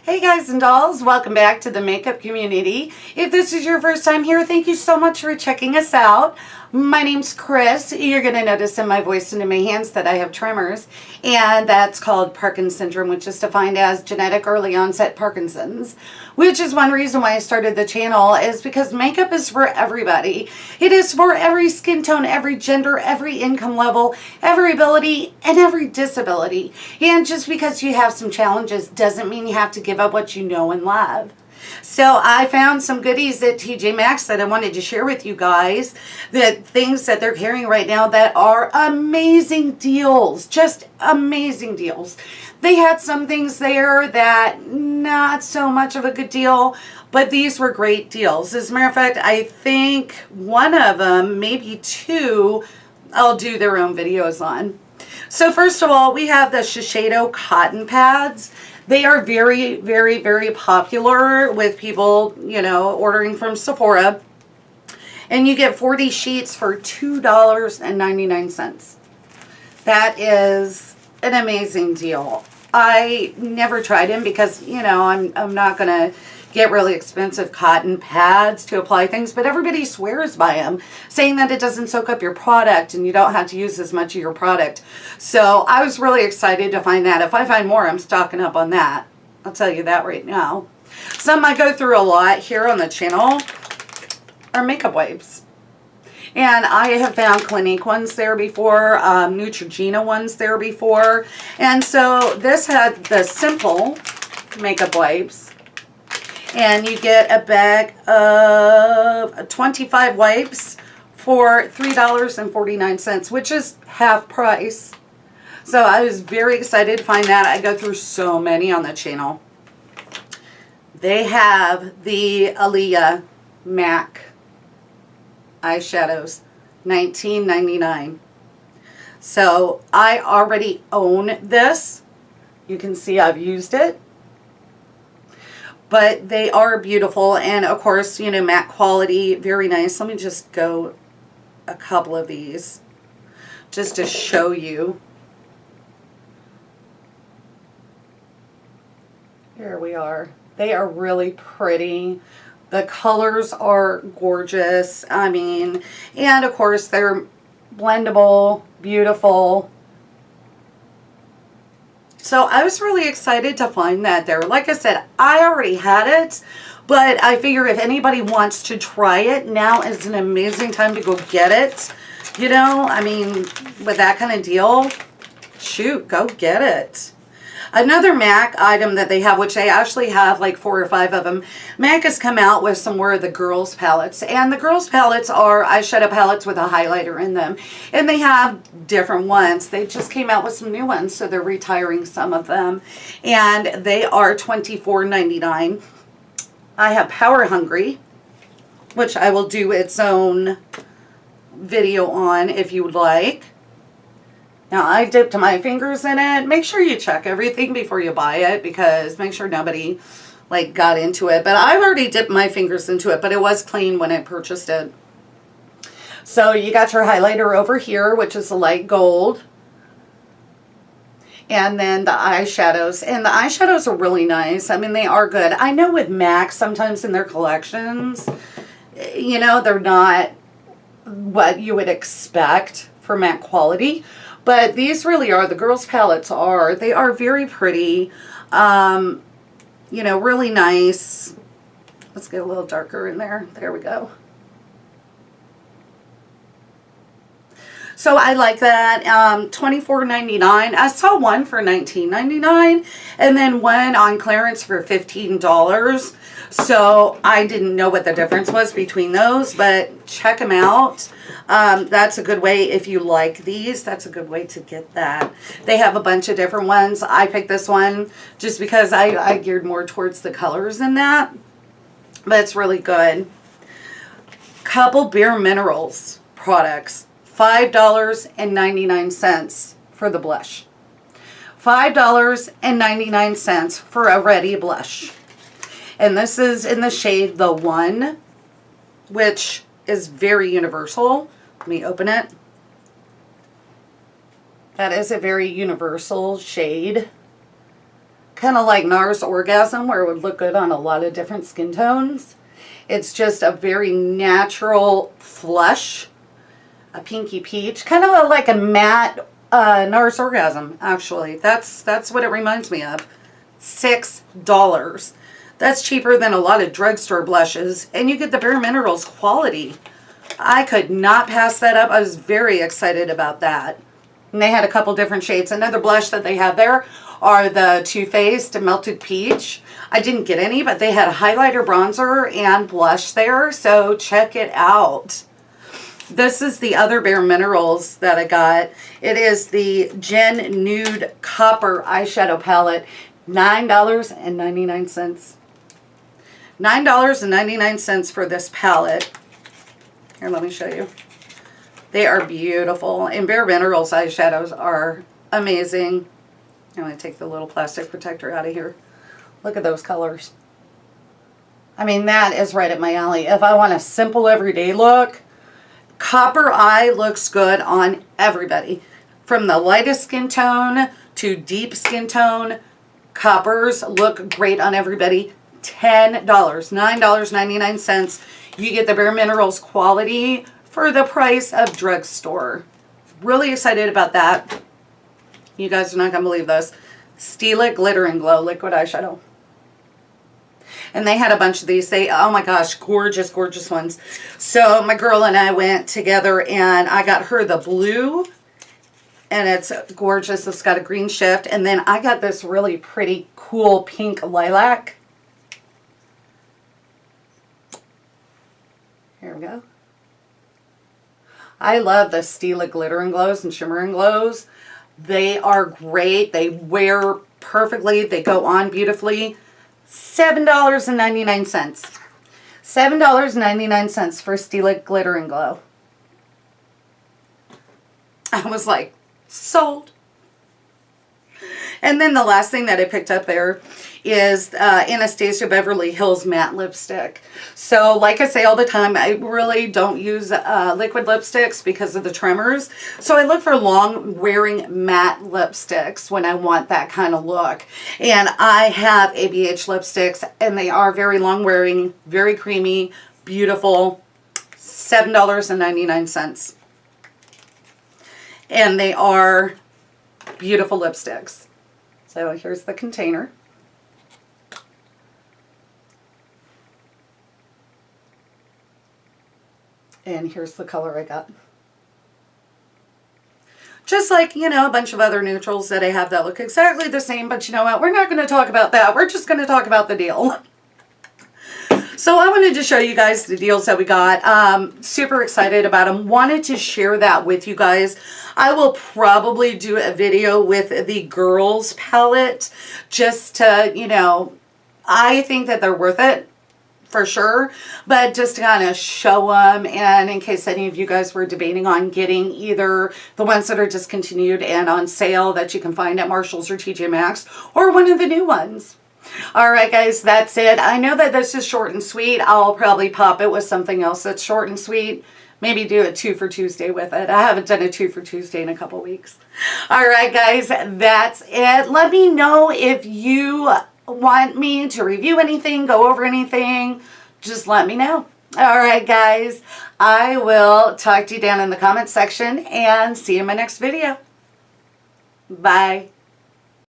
Hey guys and dolls, welcome back to the makeup community. If this is your first time here, thank you so much for checking us out. My name's Chris. You're going to notice in my voice and in my hands that I have tremors, and that's called Parkinson's syndrome, which is defined as genetic early onset Parkinson's, which is one reason why I started the channel, is because makeup is for everybody. It is for every skin tone, every gender, every income level, every ability, and every disability. And just because you have some challenges doesn't mean you have to give up what you know and love. So I found some goodies at TJMaxx that I wanted to share with you guys. The things that they're carrying right now that are amazing deals. Just amazing deals. They had some things there that not so much of a good deal, but these were great deals. As a matter of fact, I think one of them, maybe two, I'll do their own videos on. So first of all, we have the Shiseido cotton pads. They are very, very, very popular with people, you know, ordering from Sephora. And you get 40 sheets for $2.99. That is an amazing deal. I never tried them because, you know, I'm not going to get really expensive cotton pads to apply things, but everybody swears by them, saying that it doesn't soak up your product and you don't have to use as much of your product. So I was really excited to find that. If I find more, I'm stocking up on that. I'll tell you that right now. Some I go through a lot here on the channel are makeup wipes. And I have found Clinique ones there before, Neutrogena ones there before. And so this had the simple makeup wipes. And you get a bag of 25 wipes for $3.49, which is half price. So I was very excited to find that. I go through so many on the channel. They have the Aaliyah MAC eyeshadows, $19.99. So I already own this. You can see I've used it. But they are beautiful, and of course, you know, matte quality, very nice. Let me just go a couple of these just to show you. Here we are. They are really pretty. The colors are gorgeous. I mean, and of course, they're blendable, beautiful. So I was really excited to find that there. Like I said, I already had it, but I figure if anybody wants to try it, now is an amazing time to go get it. You know, I mean, with that kind of deal, shoot, go get it. Another MAC item that they have, which they actually have like 4 or 5 of them, MAC has come out with some more of the girls palettes. And the girls palettes are eyeshadow palettes with a highlighter in them. And they have different ones. They just came out with some new ones, so they're retiring some of them. And they are $24.99. I have Power Hungry, which I will do its own video on if you would like. Now, I dipped my fingers in it. Make sure you check everything before you buy it, because make sure nobody, like, got into it. But I've already dipped my fingers into it, but it was clean when I purchased it. So you got your highlighter over here, which is a light gold. And then the eyeshadows. And the eyeshadows are really nice. I mean, they are good. I know with MAC, sometimes in their collections, you know, they're not what you would expect for MAC quality. But these really are, the girls' palettes are, they are very pretty, you know, really nice. Let's get a little darker in there. There we go. So I like that. $24.99. I saw one for $19.99 and then one on clearance for $15. So I didn't know what the difference was between those, but check them out. That's a good way if you like these. That's a good way to get that. They have a bunch of different ones. I picked this one just because I geared more towards the colors in that. But it's really good. Couple Bare Minerals products. $5.99 for the blush. $5.99 for a Ready blush. And this is in the shade The One, which is very universal. Let me open it. That is a very universal shade. kind of like NARS Orgasm, where it would look good on a lot of different skin tones. It's just a very natural flush, a pinky peach, kind of like a matte NARS Orgasm, actually. That's what it reminds me of. $6. That's cheaper than a lot of drugstore blushes, and you get the Bare Minerals quality. I could not pass that up. I was very excited about that. And they had a couple different shades. Another blush that they have there are the Too Faced Melted Peach. I didn't get any, but they had a highlighter, bronzer, and blush there, so check it out. This is the other Bare Minerals that I got. It is the Gen Nude Copper Eyeshadow Palette, $9.99. $9.99 for this palette. Here, let me show you. They are beautiful. And Bare Minerals eyeshadows are amazing. I'm going to take the little plastic protector out of here. Look at those colors. I mean, that is right at my alley. If I want a simple everyday look, Copper Eye looks good on everybody. From the lightest skin tone to deep skin tone, Coppers look great on everybody. $10, $9.99. You get the Bare Minerals quality for the price of drugstore. Really excited about that. You guys are not going to believe this. Steal It Glitter and Glow Liquid Eyeshadow. And they had a bunch of these. Oh my gosh, gorgeous, gorgeous ones. So my girl and I went together and I got her the blue. And it's gorgeous. It's got a green shift. And then I got this really pretty, cool pink lilac. Here we go. I love the Steal It Glitter and Glows and Shimmer and Glows. They are great. They wear perfectly. They go on beautifully. $7.99. $7.99 for Steal It Glitter and Glow. I was like, sold. And then the last thing that I picked up there is Anastasia Beverly Hills matte lipstick. So like I say all the time, I really don't use liquid lipsticks because of the tremors. So I look for long wearing matte lipsticks when I want that kind of look. And I have ABH lipsticks and they are very long wearing, very creamy, beautiful. $7.99. And they are beautiful lipsticks. So here's the container. And here's the color I got. Just like, you know, a bunch of other neutrals that I have that look exactly the same, but you know what? We're not going to talk about that. We're just going to talk about the deal. So I wanted to show you guys the deals that we got. Super excited about them. Wanted to share that with you guys. I will probably do a video with the girls palette just to, you know, I think that they're worth it for sure, but just to kind of show them, and in case any of you guys were debating on getting either the ones that are discontinued and on sale that you can find at Marshall's or TJMaxx, or one of the new ones. Alright guys, that's it. I know that this is short and sweet. I'll probably pop it with something else that's short and sweet. Maybe do a 2 for Tuesday with it. I haven't done a 2 for Tuesday in a couple weeks. Alright guys, that's it. Let me know if you want me to review anything, go over anything. Just let me know. Alright guys, I will talk to you down in the comments section and see you in my next video. Bye.